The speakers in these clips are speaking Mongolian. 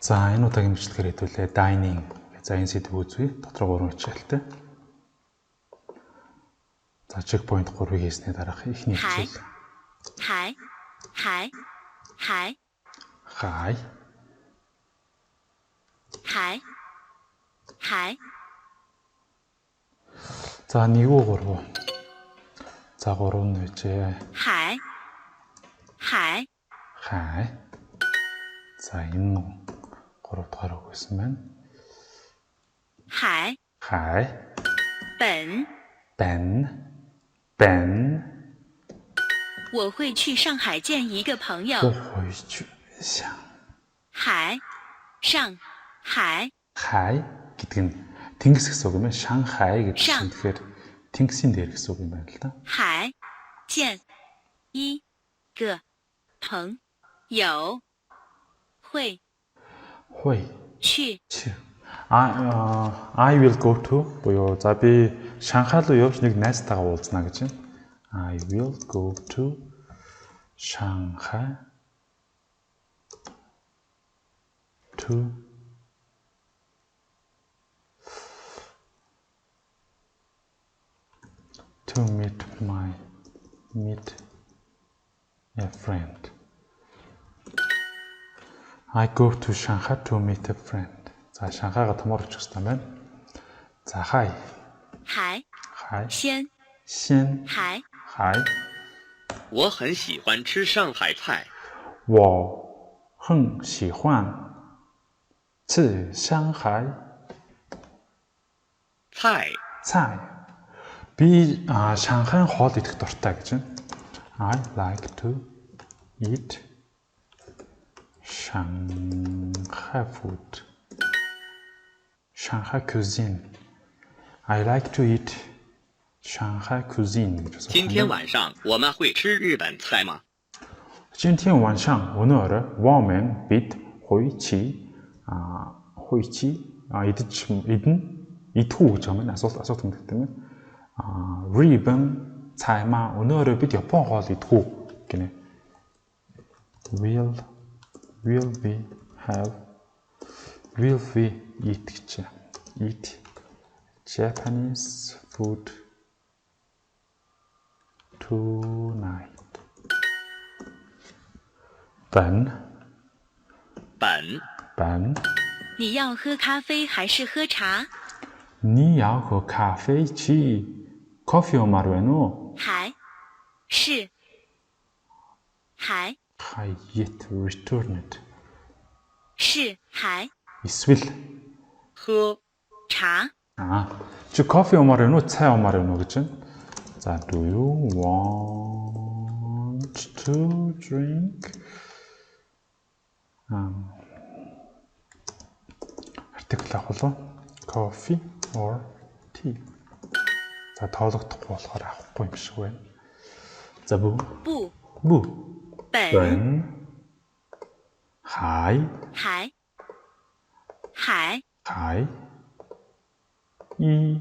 За энэ удаагийн бичлэгээр хэдүүлээ dining. За энэ сэдв үзье. Дотор 3 хичээлтэй. За checkpoint 3-ыг хийсний дараах ихний хичээл. Hi. Hi. Hi. Hi. Hi. Hi. За 1-3. За 3 нь үжээ. Hi. Hi. Hi. За энэ 3 дахь үг гэсэн байна. Hi. Hi. 本 Ben. 我会去上海见一个朋友。我回去上海上海 Хай гэдэг нь тэнгис гэсэн үг юм байна. Шанхай гэдэг Шан. чинь тэгэхээр тэнгисийн дээр гэсэн үг юм байна л да. 海见一个朋友会 Хой 去 чи. I will go to буюу за би Шанхай руу явж нэг найзтайгаа уулзнаа гэж байна. I will go to Shanghai to meet a friend. I go to Shanghai to meet a friend. За Шанхайга томорч гэсэн юм байна. За хай. 海 Хай. 先 Син. 海 Хай. 我很喜欢吃上海菜。我很喜欢吃上海菜 菜. Би Шанхай хоол идэх дуртай гэж байна. I like to eat Shanghai food. Shanghai cuisine. I like to eat Shanghai cuisine. 今天晚上我们会吃日本菜吗？ 今天晚上오늘 warmen бид хуйчи идэх гэж байна. Асуулт юм гэдэг юм. Ribbon цаймаа өнөөрөө бид Япон хоол идэх үү гинэ. Will we eat Japanese food tonight? 本你要喝咖啡还是喝茶？ 你要喝咖啡чи кофе омар байна уу? 还是还 Have yet returned. 是还 Эсвэл 喝 茶 чи кофе омар байна уу? Цай омар байна уу гэж байна. За do you want to drink? Article авах coffee or tea. За тоологдохгүй болохоор авахгүй юм шиг байна. За бүү. 不 本 本 海 海一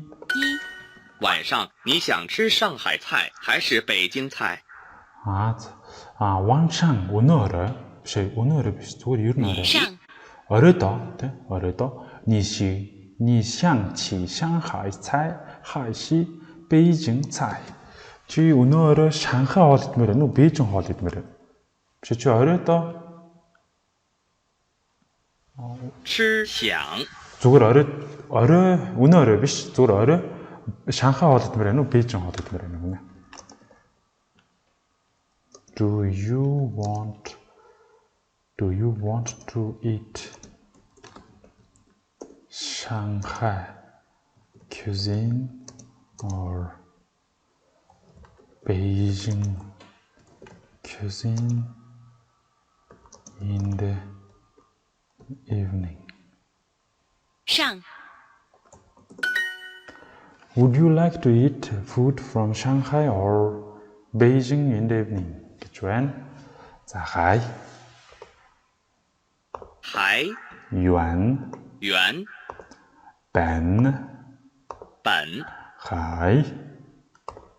晚上你想吃上海菜还是北京菜？ 晚上өнөөрөө биш зүгээр ер нь 上 оройдоо 你想吃上海菜还是北京菜? Чи өнөөрөө Шанхай хоол идмээр байна уу? Бээжин хоол идмээр байна? Чи оройдоо 吃想 зүгээр орой өнөөрөө биш зүгээр орой Шанхай хоол идмээр байна уу? Бээжин хоол идмээр байна уу? Do you want to eat Shanghai cuisine or Beijing cuisine in the evening? 上 Would you like to eat food from Shanghai or Beijing in the evening? гэж байна. За хай. 还 Yuan. 原 本 海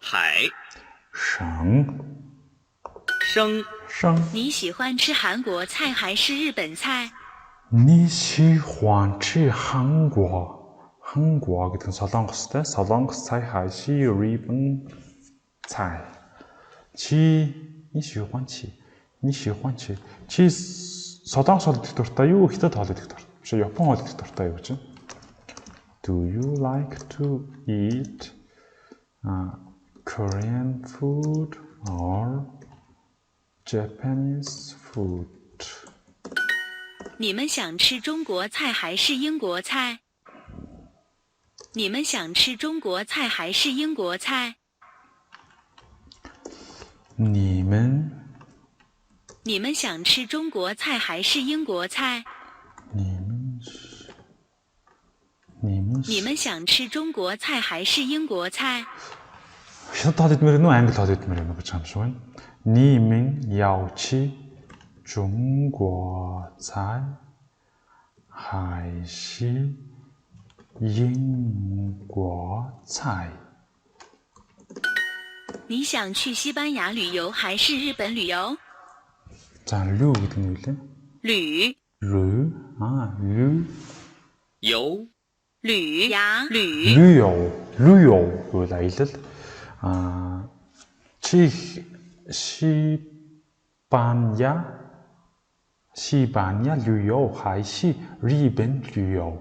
海 生 生 生你喜欢吃韩国菜还是日本菜？你喜欢吃韩国гэдэг нь солонгостой солонгос цай хайши ribbon цай你喜欢吃чи солонгос хоол идэх дуртай юу хятад хоол идэх дуртай биш япон хоол идэх дуртай юу гэж Do you like to eat Korean food or Japanese food? 你们想吃中国菜还是英国菜？你们想吃中国菜还是英国菜？你们想吃中国菜还是英国菜？你们想吃中国菜还是英国菜？ Хятад хоол идмээр нүү англи хоол идмээр нүү гэж юм шиг байна. 你们要吃中国菜还是英国菜？你想去西班牙旅游还是日本旅游？ За лүү гэдэг нь юу лээ? 旅 游 旅牙旅 旅游гэвэл аялал. Чи西班牙旅游还是日本旅游？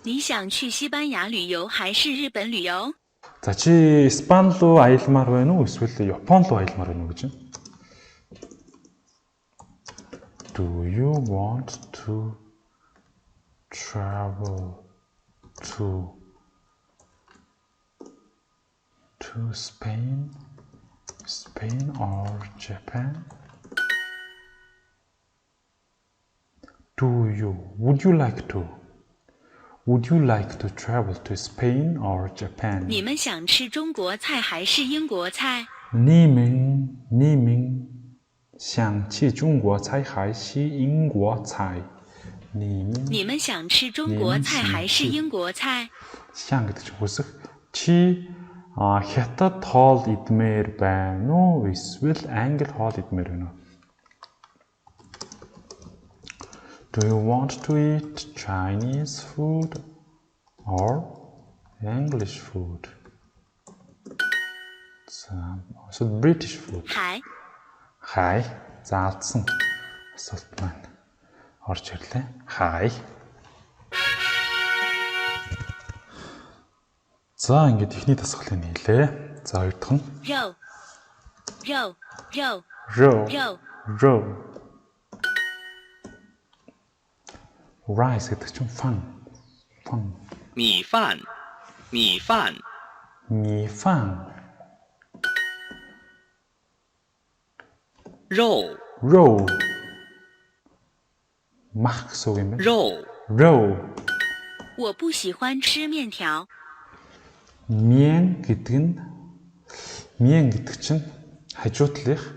你想去西班牙旅游还是日本旅游？ За чи Испани руу аялмаар байна уу эсвэл Япон руу аялмаар байна уу гэж? Do you want to travel to Spain or Japan? Would you like to travel to Spain or Japan? 你们想吃中国菜还是英国菜？你们想吃中国菜还是英国菜？你们想吃中国菜还是英国菜？ Шан гэдэг чинь хүсэх. Чи хятад хоол идмээр байна уу? Эсвэл англи хоол идмээр байна уу? Do you want to eat Chinese food or English food? So British food. Хай. Заалдсан асуулт маань орж ирлээ. Хай. За ингээд ихний дасгалыг нийлээ. За хоёр дахь нь. Row. Rice гэдэг чинь фан. 米饭 Row. Мах гэсэн үг юм байна. Row. 我不喜欢吃面条。 Мien гэдэг чинь хажуу талынх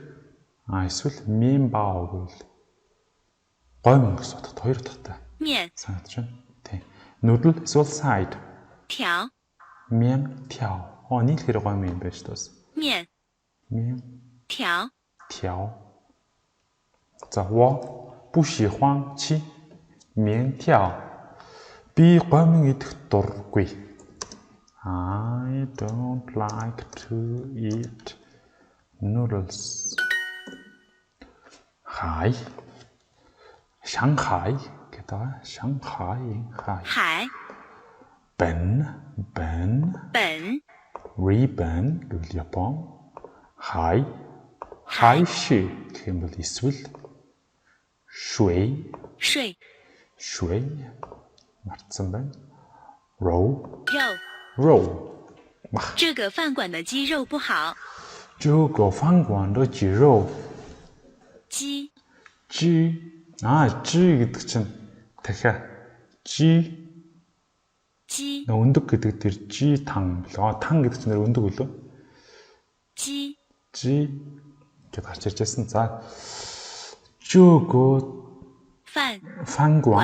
эсвэл мien баа гэвэл гоймон гэсэн утгатай хоёр утгатай. Мien. Санагдаж байна. Тийм. Нүдэл эсвэл side. 条 Мien тяо. Нийлхээр гоймон юм байна шүү дээ. Мien. 条 За, 我不喜欢吃面条. Би гоймон идэх дургүй. I don't like to eat noodles. Хай. Шанхай гэдэг. Шанхай. Бэн. Ribbon гэвэл Япон. Хай. Хайши гэх юм бол эсвэл швэй. Мартсан байна. Row. 这个饭馆的鸡肉不好。这个饭馆的鸡肉 鸡 гэдэг чинь дахиад өндөг гэдэг дээр G тан гэдэг чинь өндөг үлээ. G гэдэг гарч ирж байсан. За. 这个饭馆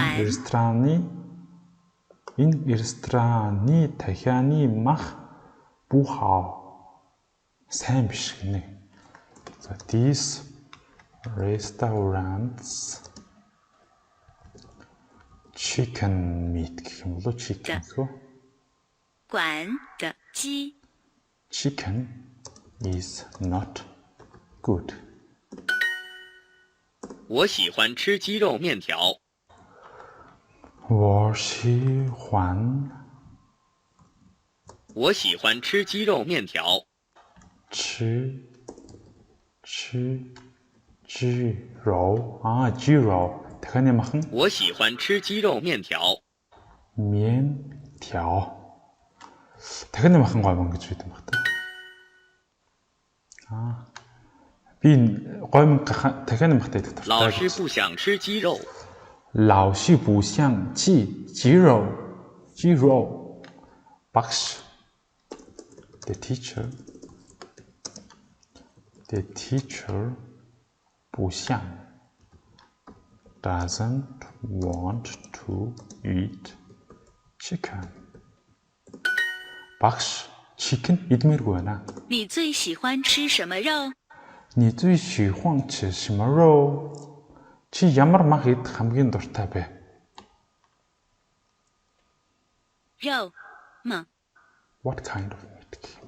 Энэ рестораны дахианы мах бухаа сайн биш гинэ. За these restaurants chicken meat гэх юм болоо chicken гэх үү? 管的鸡， Chicken is not good. 我喜欢吃鸡肉面条。我喜欢吃鸡肉面条。吃鸡肉啊，鸡肉дахиад нэмэх нь 我喜欢吃鸡肉面条。面条дахиад нэмэх нь гомон гэж бид юм байна. Би гомон дахиад нэмэхтэй идэх дуртай. 老师不想吃鸡肉。老师不想吃鸡肉。Багш the teacher 不想 doesn't want to eat chicken. Багш chicken идмээргүй байна. 你最喜欢吃什么肉？你最喜欢吃什么肉? Чи ямар мах идэх хамгийн дуртай бэ? 肉吗？ What kind of meat?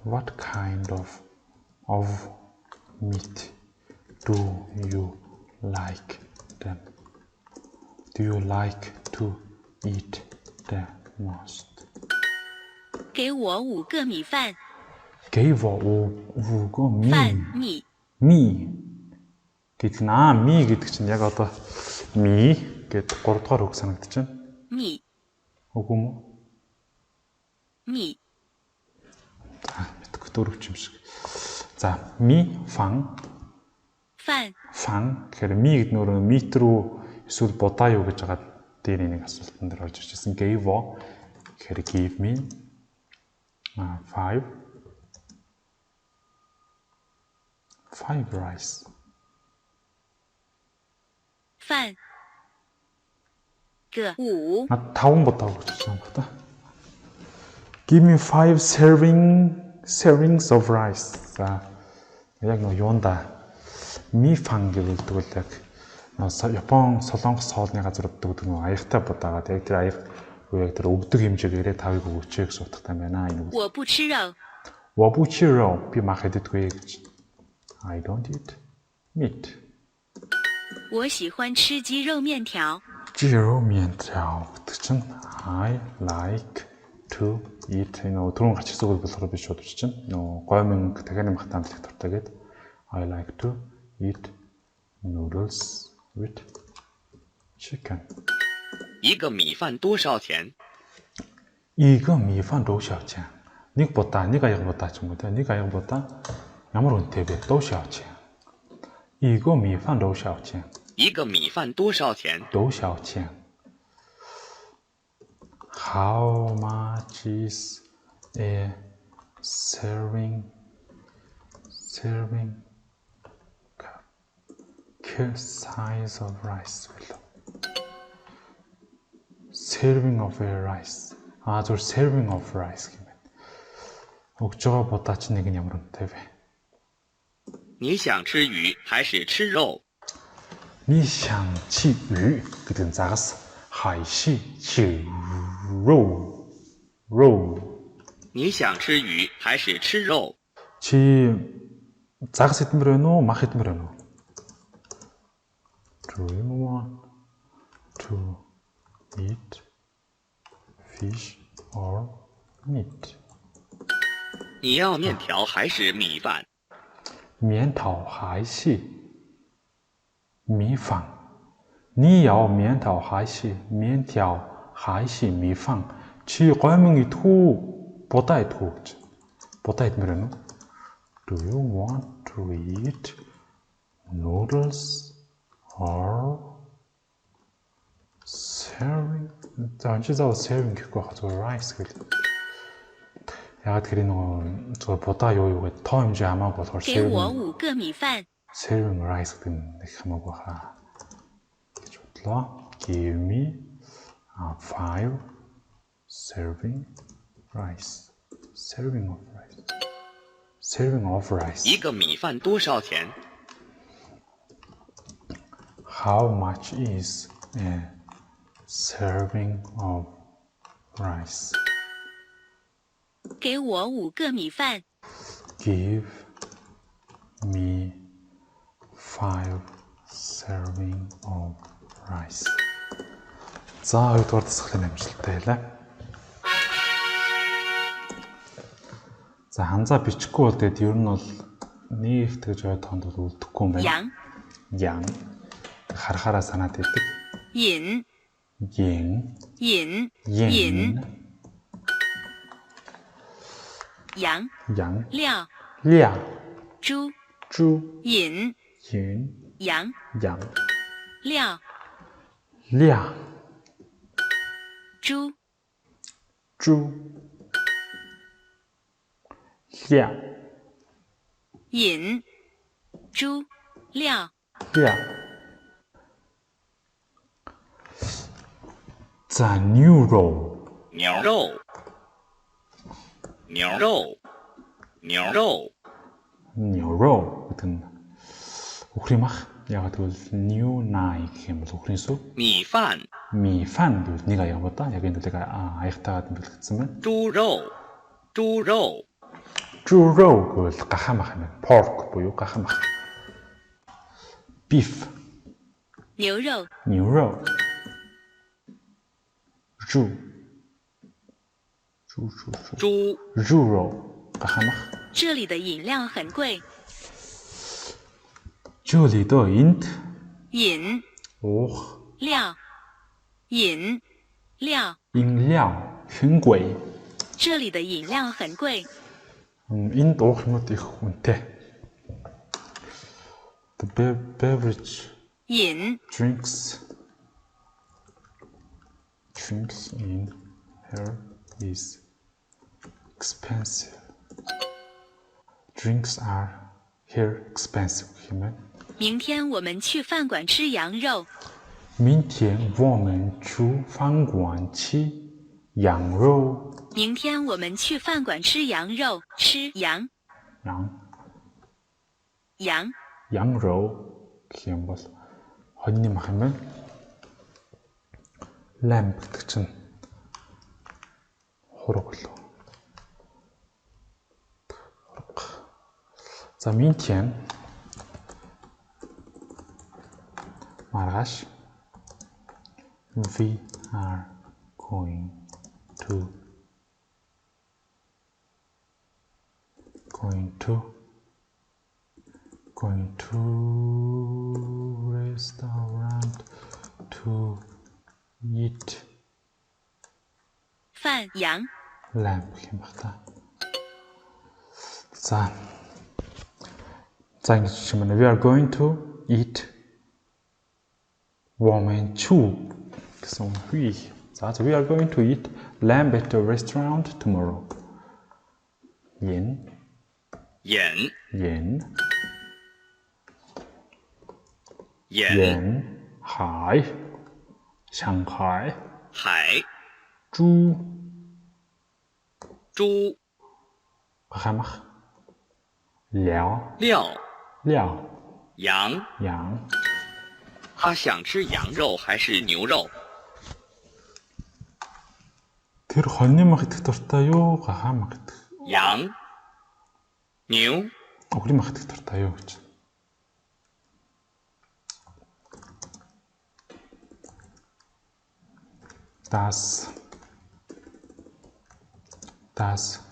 What kind of meat do you like them? Do you like to eat the most? 给我5个米饭。给我5個米. 饭米。 Ми гэдэг нь ми гэдэг чинь яг одоо ми гэдэг 3 дугаар үг санагдаж байна. Ми. Үгүй юм уу? Ми. Мэдгүй дөрвч юм шиг. За, ми фан. Фан. Фан гэхээр ми гэдэг нь өөрөө мит рүү эсвэл будаа юу гэж байгаа дээр нэг асуултан дээр орж ирж байсан. Gave гэхээр give me 5 rice. 饭个5. 5 будаа гэж байна ба та. Give me 5 servings of rice. За яг нөө юунда ми фан гэдэг бол яг Япон солонгос хоолны газар өгдөг нөө аягтай будаагаа яг тэр аяг яг тэр өвдөг хэмжээгээр 5-ыг өгөөч гэсэн утгатай байна. Энэ 我不吃肉。我不吃肉. Би мах иддэггүй гэж. I don't eat meat. 我喜欢吃鸡肉面条。鸡肉面条гэдэг чинь I like to eat. Энэ түрүүн гарч ирсэн үг болохоор би шууд бичиж чинь. Нөө гомин дахиад нэмэх таамаглах дуртай гэдэг. I like to eat noodles with chicken. 一个米饭多少钱? 一个米饭多少钱? Нэг будаа, нэг аяг будаа ч юм уу те. Нэг аяг будаа ямар үнэтэй бэ? 多少钱? 一个米饭多少钱? 一个米饭多少钱? 多少钱? How much is a serving size of rice? Serving of a rice. зөв serving of rice гэмээр. Өгж байгаа будаа чи нэг нь ямар үнэтэй вэ? 你想吃鱼还是吃肉? 你想吃鱼гэдэг нь загас海系吃肉. 你想吃鱼还是吃肉? Чи загас идмэр байна уу, мах идмэр байна уу? Do you want to eat fish or meat? 你要面条还是米饭? 面条还是米饭? 你要面条还是米饭? Чи гомон идэх үү? Будаа идэх үү гэж. Будаа идмэр байна уу? Do you want to eat noodles or serving? За энэ зав serving гэхгүй байх зүгээр rice гэдэг. Ягаад гэхээр нөгөө зүгээр будаа юу гэдэг тоо хэмжээ хамаагүй болохоор 给我5个米饭。 serving rice гэдэг нь их хамаагүй хаа гэж бодлоо. Give me 5 serving rice. Serving of rice. Serving of rice. 一个米饭多少钱? How much is a serving of rice. 给我5个米饭。 Give me 5 serving of rice. За 2-р дасгалын амжилттай байлаа. За ханзаа бичихгүй бол тэгээд ер нь бол нэг тэгж ой тоонд бол үлдэхгүй юм байна. 羊 Ян харахаараа санаад идэг. 饮 Yin 饮 yin 羊 yang 料 lia 猪 zhu 饮 yin 羊 yang 料 lia 猪 zhu lia 饮猪料 lia. 자 neural 牛肉，牛肉，牛肉， neural гэдэг нь үхрийн мах. Яг тэгвэл new nai гэх юм бол үхрийн сүв. 米饭， Ми фан гэвэл нэг аяга ба да. Яг энэ төлөг аягтайгаад нөлөөлөгдсөн байна. 猪肉，猪肉， Zhuro гэвэл гахаа мах юм байна. Pork буюу гахаа мах. Beef 牛肉 牛肉 猪 猪， 猪肉гахаа мах. 这里的饮料很贵。 这里的энд 饮 уух 料饮料 饮料很贵. 这里的饮料很贵。 Энд уух юмуд их үнэтэй. The beverage 饮 drinks in here is expensive. Drinks are here expensive. 明天我们去饭馆吃羊肉。明天我们去饭馆吃羊肉。 明天我们去饭馆吃羊肉，吃羊 羊 羊肉гэх юм бол хоньны мах юм байна. Lamb гэдэг чинь хураг болов. За минтен маргааш we are going to restaurant to eat 饭羊 lamb гэх юм байна та. За ингэж юм байна. We are going to eat woman chu гэсэн үгүй. За we are going to eat lamb at a restaurant tomorrow. Yen 眼 yen 眼 yen 海 Shanghai 海猪猪 gахаа мах 料料羊， 羊他想吃羊肉还是牛肉？ Тэр хоньны мах идэх дуртай юу гахаа мах идэх 羊牛 өгрийн мах идэх дуртай юу гэж. Does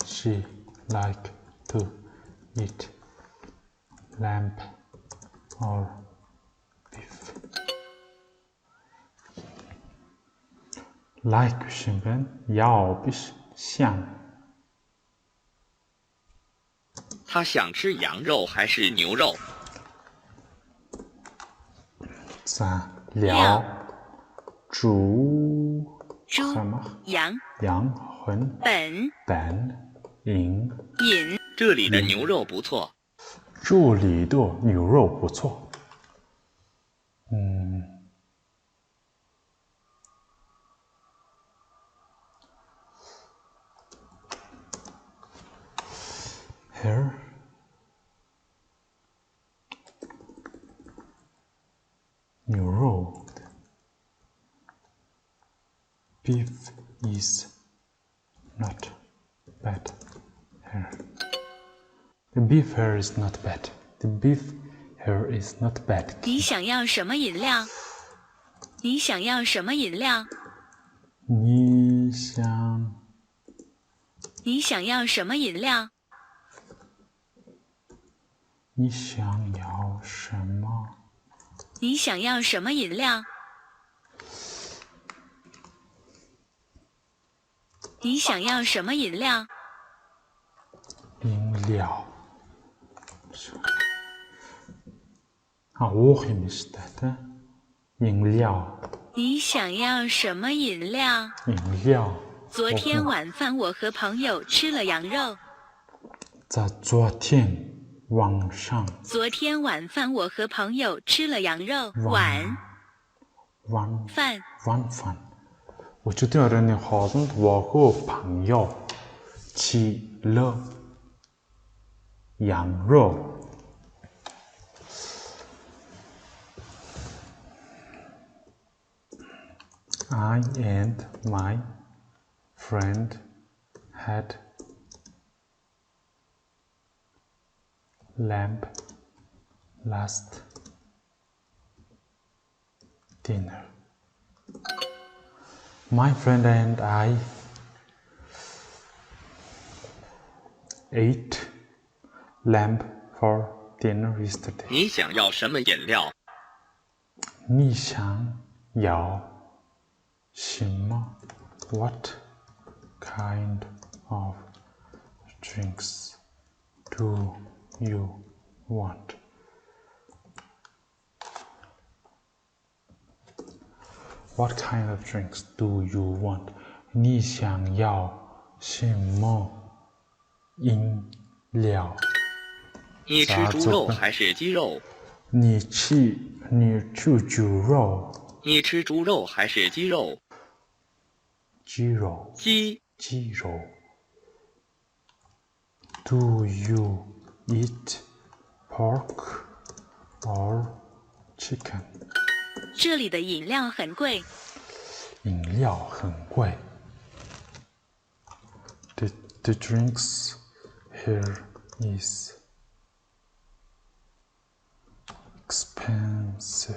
she like to eat lamb or beef? Like биш юм байна. Яо биш. 像他想吃羊肉还是牛肉？ За 料猪猪 хамах 羊 羊魂本本银饮这里的牛肉不错。这里的牛肉不错。Here牛肉 beef is not bad here. The beef here is not bad. The beef here is not bad. 你想要什么饮料？你想要什么饮料？你想要什么饮料？你想要什么？你想要什么饮料？你想要什么饮料？饮料。我很喜欢的饮料。你想要什么饮料？饮料。昨天晚饭我和朋友吃了羊肉。在昨天晚上。昨天晚饭我和朋友吃了羊肉。晚饭。我昨天晚上我和朋友吃了羊肉。I and my friend had lamb last dinner. My friend and I ate lamb for dinner yesterday. 你想要什么饮料？你想要什么 What kind of drinks do you want? What kind of drinks do you want? 你想要什么饮料？你吃猪肉还是鸡肉？你吃猪肉。你吃猪肉还是鸡肉？鸡肉。鸡肉。Do you eat pork or chicken? 这里的饮料很贵。饮料很贵。The drinks here is expensive.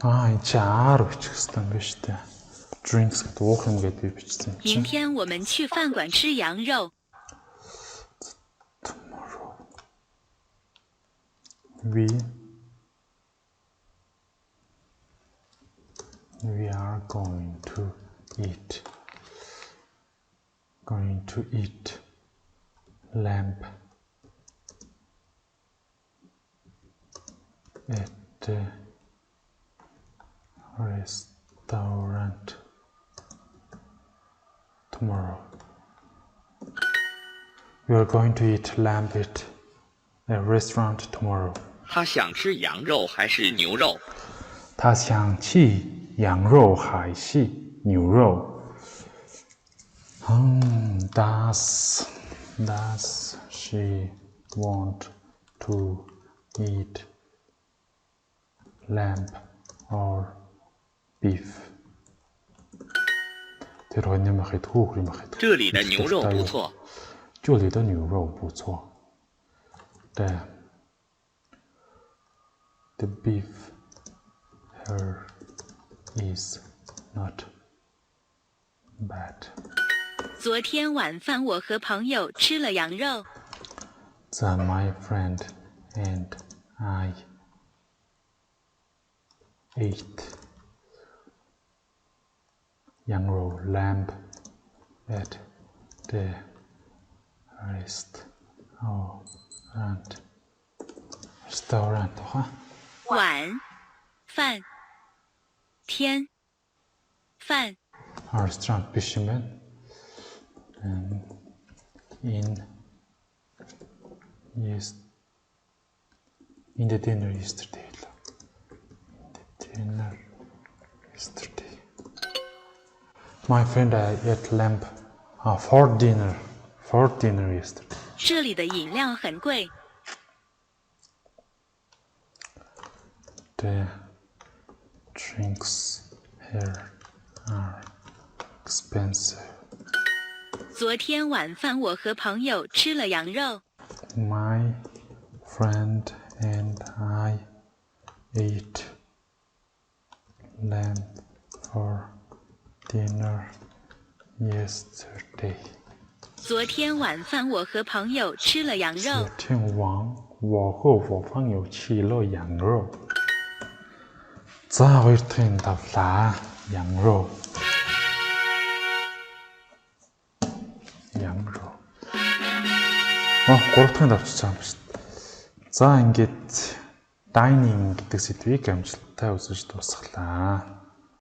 Чаар бичих хэвээр юм биш үү? Drinks гэдэг уух юм гэдэг бичсэн чинь. 明天我们去饭馆吃羊肉。Tomorrow we are going to eat lamb at the restaurant tomorrow. We are going to eat lamb at a restaurant tomorrow. 他想吃羊肉还是牛肉？他想吃羊肉还是牛肉？Does she want to eat lamb or beef? 这里的牛肉不错。这里的牛肉不错。The beef here is not bad. 昨天晚饭我和朋友吃了羊肉。My friend and I ate 羊肉 lamb at the restaurant 的话，晚饭天饭 restaurant биш юм байна. In the dinner yesterday. My friend I ate lamb for dinner yesterday. 这里的饮料很贵。The drinks here are expensive. 昨天晚饭我和朋友吃了羊肉。 My friend and I ate lamb for dinner yesterday. 昨天晚饭我和朋友吃了羊肉。昨天晚我和我朋友吃了羊肉. За хоёр дахь юм давлаа.羊肉. Гурав дахь давчиж байгаа юм шүү дээ. За ингээд dining гэдэг сэдвийг амжилттай үзэж дуусгалаа.